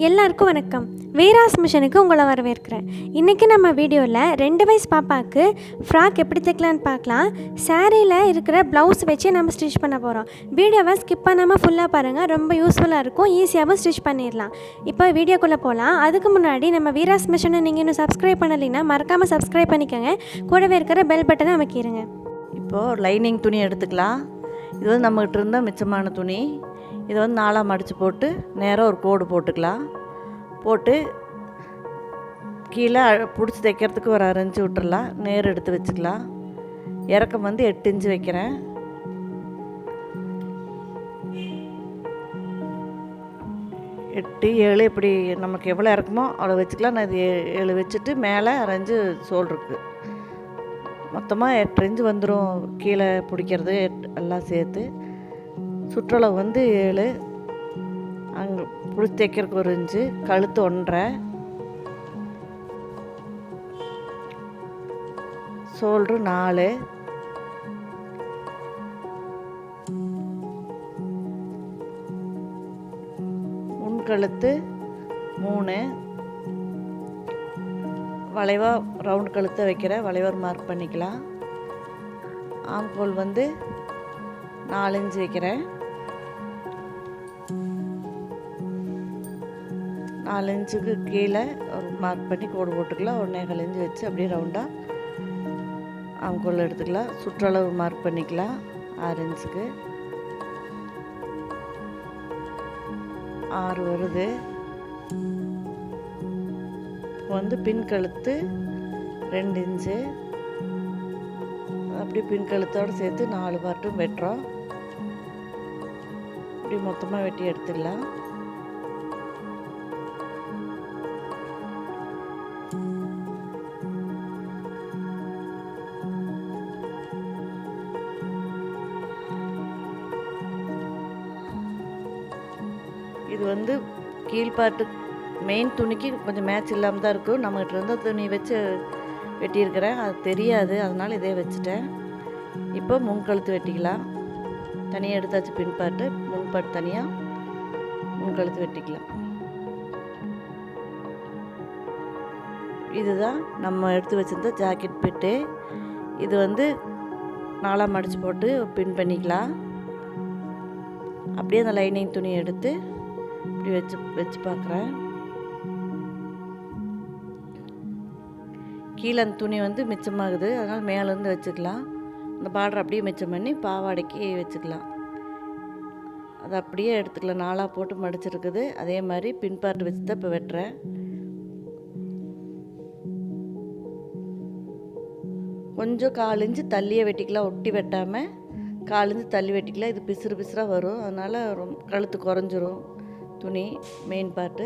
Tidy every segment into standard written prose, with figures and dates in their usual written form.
எல்லாருக்கும் வணக்கம். வீராஸ் மிஷனுக்கு உங்களை வரவேற்கிறேன். இன்றைக்கி நம்ம வீடியோவில் 2 வயசு பாப்பாவுக்கு ஃப்ராக் எப்படி தைக்கலான்னு பார்க்கலாம். சாரியில் இருக்கிற ப்ளவுஸ் வச்சு நம்ம ஸ்டிச் பண்ண போகிறோம். வீடியோவை ஸ்கிப் பண்ணாமல் ஃபுல்லாக பாருங்கள், ரொம்ப யூஸ்ஃபுல்லாக இருக்கும், ஈஸியாகவும் ஸ்டிச் பண்ணிடலாம். இப்போ வீடியோக்குள்ளே போகலாம். அதுக்கு முன்னாடி நம்ம வீராஸ் மிஷனை நீங்கள் இன்னும் சப்ஸ்கிரைப் பண்ணலைன்னா மறக்காமல் சப்ஸ்கிரைப் பண்ணிக்கோங்க. கூடவே இருக்கிற பெல் பட்டனை அமைக்கிடுங்க. இப்போது லைனிங் துணி எடுத்துக்கலாம். இது வந்து நம்மகிட்ட இருந்தால் மிச்சமான துணி. இதை வந்து 4ஆக மடித்து போட்டு நேராக ஒரு கோடு போட்டுக்கலாம். போட்டு கீழே பிடிச்சி தைக்கிறதுக்கு ஒரு 6 இன்ச்சு விட்டுறலாம். நேர் எடுத்து வச்சுக்கலாம். இறக்கம் வந்து 8 இன்ச்சு வைக்கிறேன். எட்டு 7 இப்படி நமக்கு எவ்வளோ இறக்குமோ அவ்வளோ வச்சுக்கலாம். நான் இது 7 வச்சுட்டு மேலே 6 இன்ச்சு சோல் இருக்குது. மொத்தமாக 8 இன்ச்சு வந்துடும். கீழே பிடிக்கிறது எல்லாம் சேர்த்து சுற்றளவு வந்து 7. அங்கே பிடிச்சி தைக்கிறதுக்கு 1 இன்ச்சு, கழுத்து 1.5, ஷோல்ட்ரு 4, முன்கழுத்து 3, வளைவாக ரவுண்ட் கழுத்தை வைக்கிற வளைவர் மார்க் பண்ணிக்கலாம். ஆம்கோல் வந்து 4 இன்ச்சு வைக்கிறேன். 4 இன்ச்சுக்கு கீழே ஒரு மார்க் பண்ணி கோடு போட்டுக்கலாம். 1.25 இன்ச்சு வச்சு அப்படியே ரவுண்டாக ஆம்கோல் எடுத்துக்கலாம். சுற்றளவு மார்க் பண்ணிக்கலாம் 6 இன்ச்சுக்கு. 6 வருது. வந்து பின் கழுத்து 2 இன்ச்சு, அப்படி பின் கழுத்தோடு சேர்த்து 4 பார்ட்டும் வெட்டுறோம். இப்படி மொத்தமாக வெட்டி எடுத்துடலாம். இது வந்து கீழ்பாட்டு மெயின் துணிக்கு கொஞ்சம் மேட்ச் இல்லாமல் தான் இருக்கும். நம்மகிட்ட இருந்த துணி வச்சு வெட்டியிருக்கிறேன், அது தெரியாது, அதனால் இதே வச்சுட்டேன். இப்போ முன்கழுத்து வெட்டிக்கலாம். தனியாக எடுத்தாச்சு பின்பாட்டு, முன்பாட்டு தனியாக, முன்கழுத்து வெட்டிக்கலாம். இதுதான் நம்ம எடுத்து வச்சுருந்த ஜாக்கெட் பிட்டு. இது வந்து 4ஆக மடித்து போட்டு பின் பண்ணிக்கலாம். அப்படியே அந்த லைனிங் துணி எடுத்து இப்படி வச்சு பார்க்குறேன். கீழே அந்த துணி வந்து மிச்சமாகுது, அதனால் மேலேருந்து வச்சுக்கலாம். அந்த பார்டர் அப்படியே மிச்சம் பண்ணி பாவாடைக்கு வச்சுக்கலாம். அது அப்படியே எடுத்துக்கலாம். 4ஆக போட்டு மடிச்சிருக்குது. அதே மாதிரி பின்பார்ட் வச்சு தான் இப்போ வெட்டுறேன். கொஞ்சம் 4 இன்ச்சு தள்ளியே வெட்டிக்கலாம், ஒட்டி வெட்டாமல் 4 இன்ச்சு தள்ளி வெட்டிக்கலாம். இது பிசுறு பிசுறாக வரும், அதனால் கழுத்து குறைஞ்சிரும் துணி மெயின் பார்ட்டு.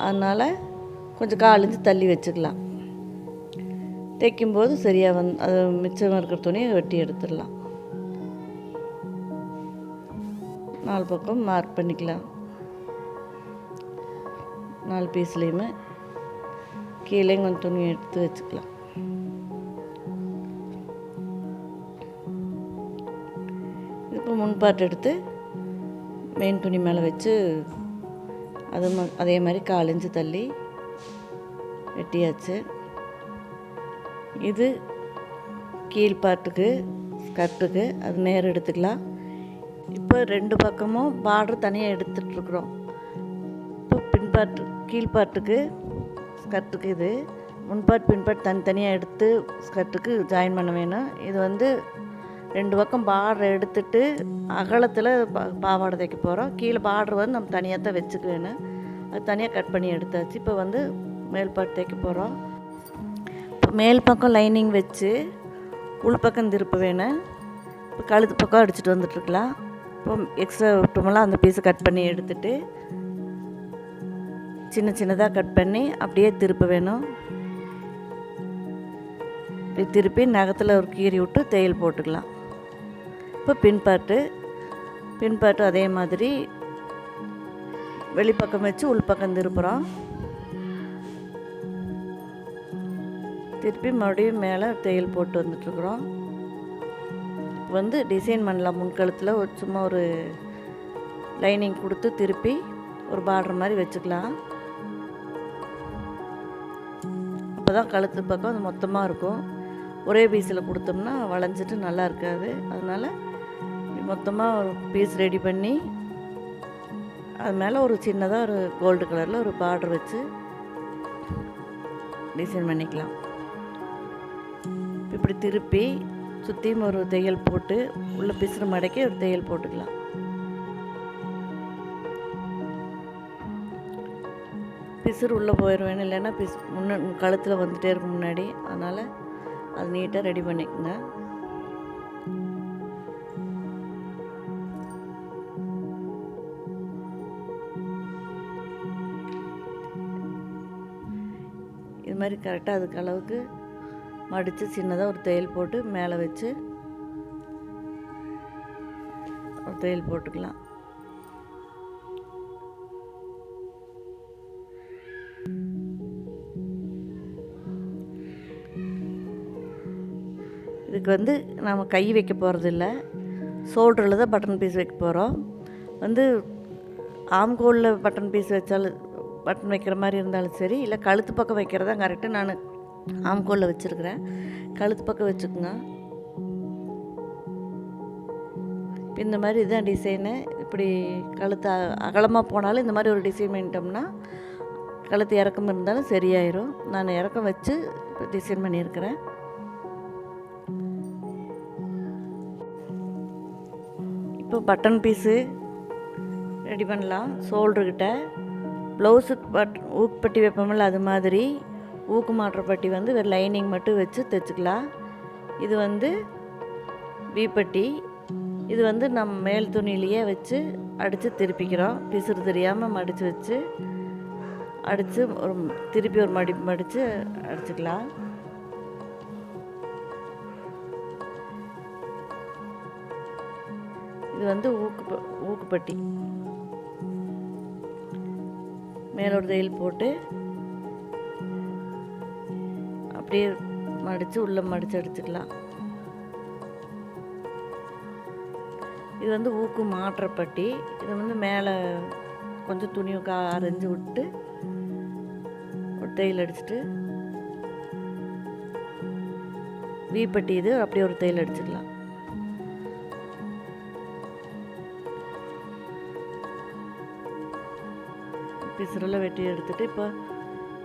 அதனால் கொஞ்சம் 4 இன்ச்சு தள்ளி வச்சுக்கலாம். தைக்கும்போது சரியாக அது மிச்சமாக இருக்கிற துணியை வெட்டி எடுத்துடலாம். 4 பக்கம் மார்க் பண்ணிக்கலாம். 4 பீஸ்லேயுமே கீழே கொஞ்சம் துணி எடுத்து வச்சுக்கலாம். இப்போ முன்பாட்டு எடுத்து மெயின் துணி மேலே வச்சு அதே மாதிரி 4 இன்ச்சு தள்ளி வெட்டியாச்சு. இது கீழ்பாட்டுக்கு ஸ்கர்ட்டுக்கு அது நேரம் எடுத்துக்கலாம். இப்போ 2 பக்கமும் பார்டர் தனியாக எடுத்துகிட்ருக்குறோம். இப்போ பின்பாட்டு கீழ்பாட்டுக்கு ஸ்கர்ட்டுக்கு இது முன்பாட்டு பின்பாட்டு தனித்தனியாக எடுத்து ஸ்கர்ட்டுக்கு ஜாயின் பண்ண வேணும். இது வந்து 2 பக்கம் பார்டர் எடுத்துட்டு அகலத்தில் பாவாடை தைக்க போகிறோம். கீழே பார்டர் வந்து நம்ம தனியாக தான் வச்சுக்க வேணும். அது தனியாக கட் பண்ணி எடுத்தாச்சு. இப்போ வந்து மேல் பாட்டு தைக்க போகிறோம். இப்போ மேல் பக்கம் லைனிங் வச்சு உள் பக்கம் திருப்ப வேணும். இப்போ கழுத்து பக்கம் அடிச்சுட்டு வந்துட்டுருக்கலாம். இப்போ எக்ஸ்ட்ரா விட்டோமெல்லாம் அந்த பீஸை கட் பண்ணி எடுத்துட்டு சின்ன சின்னதாக கட் பண்ணி அப்படியே திருப்ப வேணும். இப்படி திருப்பி நகத்தில் ஒரு கீறி விட்டு தையல் போட்டுக்கலாம். இப்போ பின்பாட்டு அதே மாதிரி வெளிப்பக்கம் வச்சு உள்பக்கம் திருப்புறோம். திருப்பி மறுபடியும் மேலே தையல் போட்டு வந்துட்டுருக்குறோம். வந்து டிசைன் பண்ணலாம். முன்கழுத்தில் சும்மா ஒரு லைனிங் கொடுத்து திருப்பி ஒரு பார்டர் மாதிரி வச்சுக்கலாம். அப்போ தான் கழுத்து பக்கம் அது மொத்தமாக இருக்கும். ஒரே பீஸில் கொடுத்தோம்னா வளைஞ்சிட்டு நல்லா இருக்காது. அதனால் மொத்தமாக ஒரு பீஸ் ரெடி பண்ணி அது மேலே ஒரு சின்னதாக ஒரு கோல்டு கலரில் ஒரு பார்டர் வச்சு டிசைன் பண்ணிக்கலாம். இப்படி திருப்பி சுற்றியும் ஒரு தையல் போட்டு உள்ளே பிசுறு மடக்கி ஒரு தையல் போட்டுக்கலாம். பிசுறு உள்ளே போயிடுவேன், இல்லைன்னா கழுத்தில் வந்துகிட்டே இருக்கும் முன்னாடி. அதனால் அது நீட்டாக ரெடி பண்ணிக்கோங்க. இது மாதிரி கரெக்டாக அதுக்கு அளவுக்கு மடித்து சின்னதாக ஒரு தையல் போட்டு மேலே வச்சு ஒரு தையல் போட்டுக்கலாம். இதுக்கு வந்து நம்ம கை வைக்க போகிறதில்ல, ஷோல்டரில் தான் பட்டன் பீஸ் வைக்க போகிறோம். ஆம்கோலில் பட்டன் பீஸ் வச்சாலும் பட்டன் வைக்கிற மாதிரி இருந்தாலும் சரி, இல்லை கழுத்து பக்கம் வைக்கிறதா கரெக்டாக. நான் ஆம்கோலில் வச்சுருக்கிறேன், கழுத்து பக்கம் வச்சுக்கோங்க. இந்த மாதிரி இதுதான் டிசைனு. இப்படி கழுத்து அகலமாக போனாலும் இந்த மாதிரி ஒரு டிசைன் பண்ணிட்டோம்னா கழுத்து இறக்கம் இருந்தாலும் சரியாயிரும். நான் இறக்கம் வச்சு டிசைன் பண்ணியிருக்கிறேன். இப்போ பட்டன் பீஸு ரெடி பண்ணலாம். ஷோல்டர்கிட்ட ப்ளவுஸுக்கு ஊக்கு பட்டி வைப்போம்ல, அது மாதிரி ஊக்கு மாட்டுற பட்டி ஒரு லைனிங் மட்டும் வச்சு தைச்சிக்கலாம். இது வீப்பட்டி. இது நம்ம மேல் துணியிலையே வச்சு அடித்து திருப்பிக்கிறோம். பிசுறு தெரியாமல் மடித்து வச்சு அடித்து திருப்பி ஒரு மடிப்பு மடித்து அடிச்சுக்கலாம். இது ஊக்குப்பட்டி. மேலே ஒரு தையல் போட்டு அப்படியே மடித்து உள்ளே மடித்து அடிச்சுக்கலாம். இது ஊக்கு மாட்டுற பட்டி. இது மேலே கொஞ்சம் துணியை அரைஞ்சி விட்டு ஒரு தையல் அடிச்சுட்டு வீப்பட்டி. இது அப்படியே ஒரு தையல் அடிச்சுக்கலாம். பிசுரெல்லாம் வெட்டி எடுத்துகிட்டு இப்போ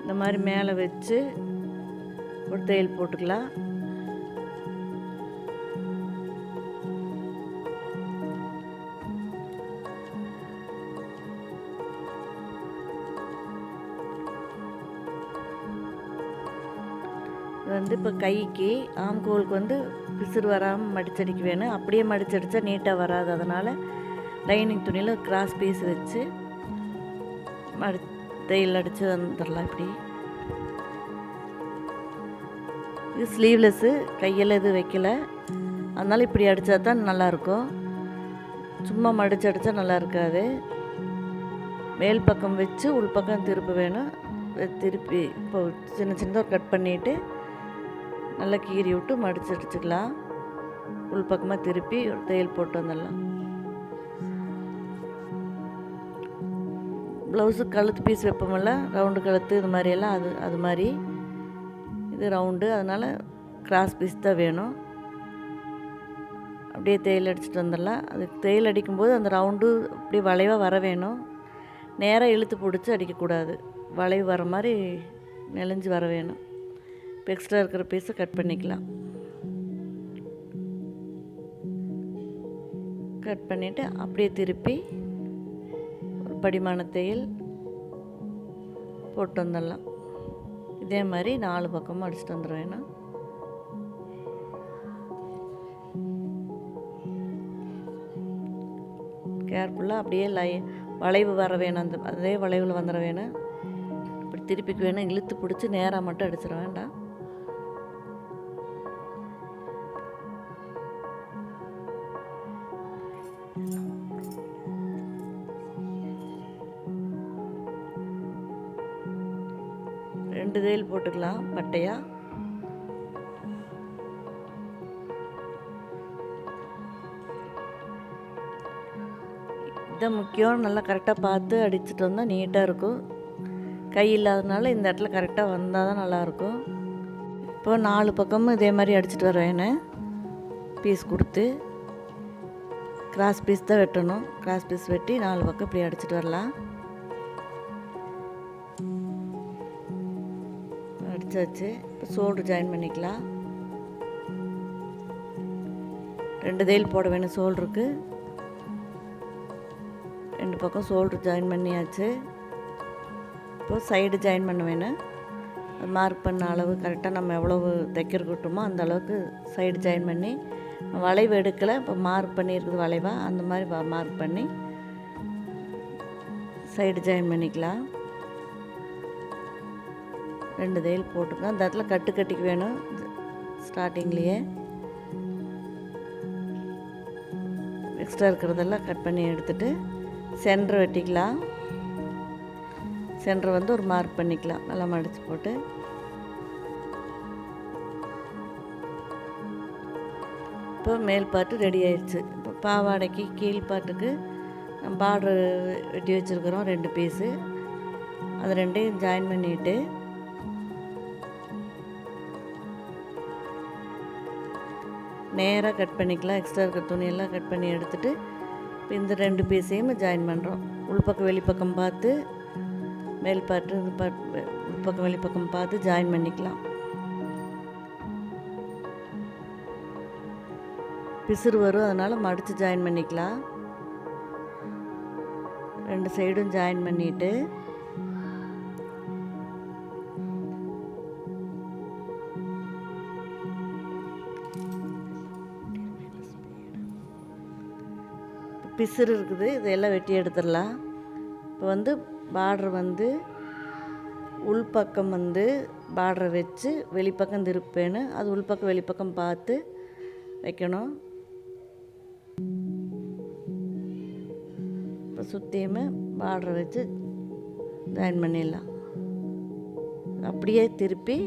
இந்த மாதிரி மேலே வச்சு ஒரு தையல் போட்டுக்கலாம். இது இப்போ கைக்கு ஆம்கோலுக்கு பிசுறு வராமல் மடிச்சடிக்க வேணும். அப்படியே மடிச்சடிச்சா நீட்டாக வராது. அதனால் லைனிங் துணியில் கிராஸ் பீஸ் வச்சு தையல் அடித்து வந்துடலாம். இப்படி இது ஸ்லீவ்லெஸ்ஸு, கையில் எதுவும் வைக்கல. அதனால் இப்படி அடித்தா தான் நல்லாயிருக்கும். சும்மா மடித்து அடித்தா நல்லா இருக்காது. மேல் பக்கம் வச்சு உள் பக்கம் திருப்ப வேணும். திருப்பி இப்போ சின்ன சின்னதாக கட் பண்ணிவிட்டு நல்லா கீறி விட்டு மடித்து அடிச்சுக்கலாம். உள் பக்கமாக திருப்பி ஒரு தையல் போட்டு வந்துடலாம். ப்ளவுஸுக்கு கழுத்து பீஸ் வைப்போம்ல, ரவுண்டு கழுத்து, இது மாதிரியெல்லாம் அது மாதிரி. இது ரவுண்டு, அதனால் கிராஸ் பீஸ் தான் வேணும். அப்படியே தையல் அடிச்சுட்டு வந்துடலாம். அது தையல் அடிக்கும்போது அந்த ரவுண்டு அப்படியே வளைவாக வர வேணும். நேராக இழுத்து பிடிச்சி அடிக்கக்கூடாது. வளைவு வர மாதிரி நெளிஞ்சு வர வேணும். இப்போ எக்ஸ்ட்ரா இருக்கிற பீஸை கட் பண்ணிக்கலாம். கட் பண்ணிவிட்டு அப்படியே திருப்பி படிமான தையல் போட்டு வந்துடலாம். இதே மாதிரி 4 பக்கமும் அடிச்சுட்டு வந்துடுவேன். கேர்ஃபுல்லாக அப்படியே வளைவு வர வேணும். அதே வளைவில் வந்துட வேணும். இப்படி திருப்பிக்கு வேணும். இழுத்து பிடிச்சி நேராக மட்டும் அடிச்சிட வேண்டாம். ரெண்டு தையல் போட்டுக்கலாம் பட்டையா. இதுதான் முக்கியம். நல்லா கரெக்டாக பார்த்து அடிச்சுட்டு வந்தால் நீட்டாக இருக்கும். கை இல்லாதனால இந்த இடத்துல கரெக்டாக வந்தால் தான் நல்லாயிருக்கும். இப்போ 4 பக்கமும் இதே மாதிரி அடிச்சுட்டு வருவேன். பீஸ் கொடுத்து கிராஸ் பீஸ் தான் வெட்டணும். கிராஸ் பீஸ் வெட்டி 4 பக்கம் இப்படி அடிச்சுட்டு வரலாம். அடித்தாச்சு. இப்போ ஷோல்டர் ஜாயின் பண்ணிக்கலாம். 2 தையல் போட வேணும் ஷோல்டருக்கு. 2 பக்கம் ஷோல்டர் ஜாயின் பண்ணியாச்சு. இப்போது சைடு ஜாயின் பண்ண வேணும். அது மார்க் பண்ண அளவு கரெக்டாக நம்ம எவ்வளவு தைக்கிறக்கிட்டோமோ அந்த அளவுக்கு சைடு ஜாயின் பண்ணி, வளைவு எடுக்கலை, இப்போ மார்க் பண்ணியிருக்குது வளைவாக, அந்த மாதிரி மார்க் பண்ணி சைடு ஜாயின் பண்ணிக்கலாம். 2 தையல் போட்டுக்கலாம். அந்த இடத்துல கட்டிக்க வேணும் ஸ்டார்டிங்லேயே. எக்ஸ்ட்ரா இருக்கிறதெல்லாம் கட் பண்ணி எடுத்துகிட்டு சென்டர் வெட்டிக்கலாம். சென்டர் வந்து ஒரு மார்க் பண்ணிக்கலாம். நல்லா மடித்து போட்டு இப்போ மேல் பாட்டு ரெடி ஆயிடுச்சு. இப்போ பாவாடைக்கு கீழ் பாட்டுக்கு நம்ம பார்டர் வெட்டி வச்சுருக்குறோம் 2 பீஸு. அது 2ஐயும் ஜாயின் பண்ணிவிட்டு நேராக கட் பண்ணிக்கலாம். எக்ஸ்ட்ரா இருக்கிற துணியெல்லாம் கட் பண்ணி எடுத்துகிட்டு இப்போ இந்த 2 பீஸையும் ஜாயின் பண்ணுறோம். உள்பக்கம் வெளிப்பக்கம் பார்த்து மேல் பாட்டு உள்பக்கம் வெளிப்பக்கம் பார்த்து ஜாயின் பண்ணிக்கலாம். பிசுறு வரும், அதனால் மடித்து ஜாயின் பண்ணிக்கலாம். 2 சைடும் ஜாயின் பண்ணிவிட்டு பிசுறு இருக்குது, இதெல்லாம் வெட்டி எடுத்துடலாம். இப்போ வந்து பார்டர் வந்து உள்பக்கம் வந்து பார்டரை வச்சு வெளிப்பக்கம் திருப்பேன்னு, அது உள்பக்கம் வெளிப்பக்கம் பார்த்து வைக்கணும். இப்போ சுற்றியுமே பார்டரை வச்சு ஜாயின் பண்ணிடலாம். அப்படியே திருப்பி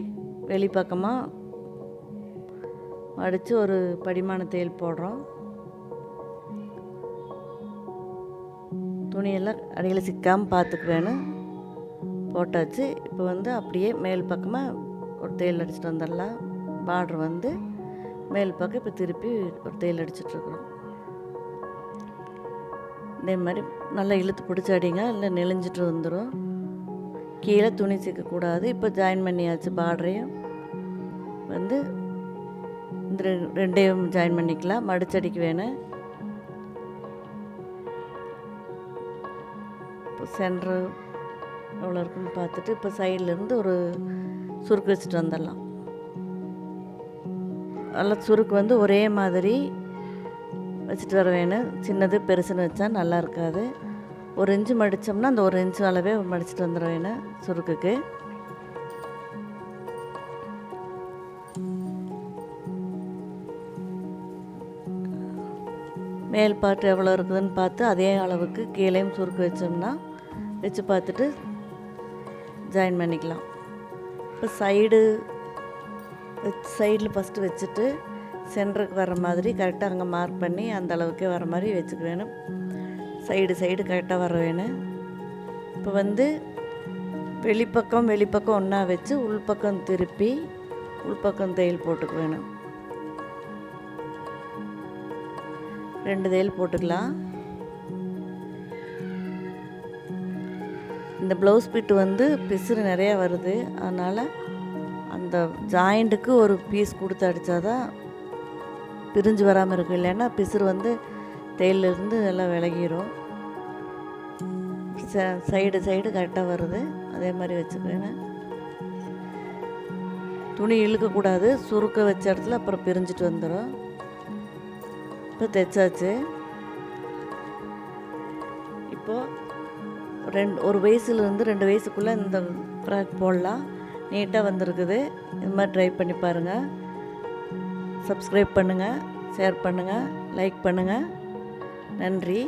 வெளிப்பக்கமாக மடித்து ஒரு படிமான தையல் போடுறோம். துணியெல்லாம் அடியில் சிக்காமல் பார்த்துக்க வேணும். போட்டாச்சு. இப்போ வந்து அப்படியே மேல் பக்கமாக ஒரு தையல் அடிச்சுட்டு வந்துடலாம். பார்டர் வந்து மேல் பக்கம் இப்போ திருப்பி ஒரு தையல் அடிச்சிட்ருக்குறோம். இதே மாதிரி நல்லா இழுத்து பிடிச்சி அடிங்க, இல்லை நெளிஞ்சிட்டு வந்துடும். கீழே துணி சிக்கக்கூடாது. இப்போ ஜாயின் பண்ணியாச்சு. பார்டரையும் வந்து இந்த 2ஐயும் ஜாயின் பண்ணிக்கலாம். மடிச்சடிக்க வேணும். இப்போ சென்ட்ரு எவ்வளோ இருக்குன்னு பார்த்துட்டு இப்போ சைட்லேருந்து ஒரு சுருக்கு வச்சுட்டு வந்துடலாம். நல்லா சுருக்கு வந்து ஒரே மாதிரி வச்சுட்டு வர வேணும். சின்னது பெருசுன்னு வச்சா நல்லா இருக்காது. 1 இன்ச்சு மடித்தோம்னா அந்த 1 இன்ச்சு அளவே மடிச்சுட்டு வந்துட வேணும் சுருக்குக்கு. மேல் பாட்டு எவ்வளோ இருக்குதுன்னு பார்த்து அதே அளவுக்கு கீழேயும் சுருக்கு வச்சோம்னா வச்சு பார்த்துட்டு ஜாயின் பண்ணிக்கலாம். இப்போ சைடில் ஃபஸ்ட்டு வச்சுட்டு சென்டருக்கு வர மாதிரி கரெக்டாக அங்கே மார்க் பண்ணி அந்த அளவுக்கே வர மாதிரி வச்சுக்க வேணும். சைடு கரெக்டாக வர வேணும். இப்போ வந்து வெளிப்பக்கம் ஒன்றா வச்சு உள்பக்கம் திருப்பி உள்பக்கம் தையல் போட்டுக்க வேணும். 2 தையல் போட்டுக்கலாம். இந்த ப்ளவுஸ் பிட்டு வந்து பிசுறு நிறையா வருது, அதனால் அந்த ஜாயிண்ட்டுக்கு ஒரு பீஸ் கொடுத்து அடித்தா தான் பிரிஞ்சு வராமல் இருக்கும். இல்லைன்னா பிசுறு வந்து தையலிருந்து எல்லாம் விலகிடும். சைடு கரெக்டாக வருது, அதே மாதிரி வச்சுக்கணும். துணி இழுக்கக்கூடாது. சுருக்க வச்ச இடத்துல அப்புறம் பிரிஞ்சிட்டு வந்துடும். இப்போ தைச்சாச்சு. இப்போது ஒரு வயசுலேருந்து 2 வயசுக்குள்ளே இந்த ஃப்ராக் போடலாம். நீட்டாக வந்திருக்குது. இது மாதிரி ட்ரை பண்ணி பாருங்கள். சப்ஸ்கிரைப் பண்ணுங்கள், ஷேர் பண்ணுங்கள், லைக் பண்ணுங்கள். நன்றி.